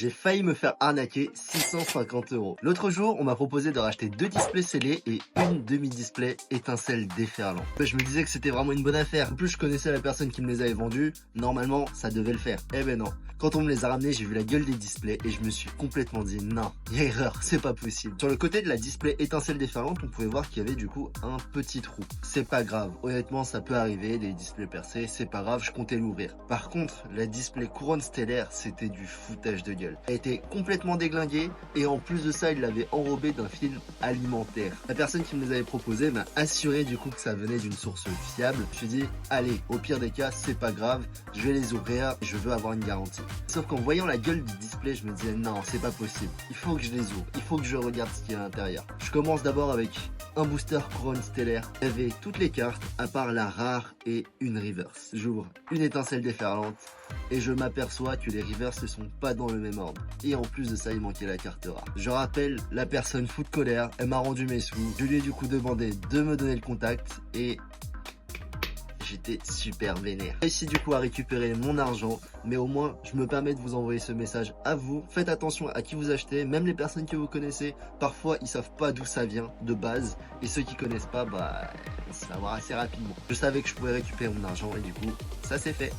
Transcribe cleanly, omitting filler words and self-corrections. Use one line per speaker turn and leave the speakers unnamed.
J'ai failli me faire arnaquer 650 €. L'autre jour, on m'a proposé de racheter 2 displays scellés et une demi-display étincelle déferlante. Je me disais que c'était vraiment une bonne affaire. En plus, je connaissais la personne qui me les avait vendus. Normalement, ça devait le faire. Eh ben non. Quand on me les a ramenés, j'ai vu la gueule des displays et je me suis complètement dit non, il y a erreur, c'est pas possible. Sur le côté de la display étincelle déferlante, on pouvait voir qu'il y avait du coup un petit trou. C'est pas grave, honnêtement ça peut arriver, les displays percés, c'est pas grave, je comptais l'ouvrir. Par contre, la display couronne stellaire, c'était du foutage de gueule. Elle était complètement déglinguée et en plus de ça, il l'avait enrobée d'un film alimentaire. La personne qui me les avait proposés m'a assuré du coup que ça venait d'une source fiable. Je me suis dit, allez, au pire des cas, c'est pas grave, je vais les ouvrir, je veux avoir une garantie. Sauf qu'en voyant la gueule du display, je me disais non, c'est pas possible. Il faut que je les ouvre, il faut que je regarde ce qu'il y a à l'intérieur. Je commence d'abord avec un booster couronne stellaire. Il y avait toutes les cartes, à part la rare et une reverse. J'ouvre une étincelle déferlante et je m'aperçois que les reverses ne sont pas dans le même ordre. Et en plus de ça, il manquait la carte rare. Je rappelle, la personne fout de colère, elle m'a rendu mes sous. Je lui ai du coup demandé de me donner le contact et j'étais super vénère. J'ai réussi du coup à récupérer mon argent, mais au moins je me permets de vous envoyer ce message à vous. Faites attention à qui vous achetez, même les personnes que vous connaissez, parfois ils savent pas d'où ça vient de base, et ceux qui connaissent pas, bah ça va assez rapidement. Je savais que je pouvais récupérer mon argent et du coup ça s'est fait.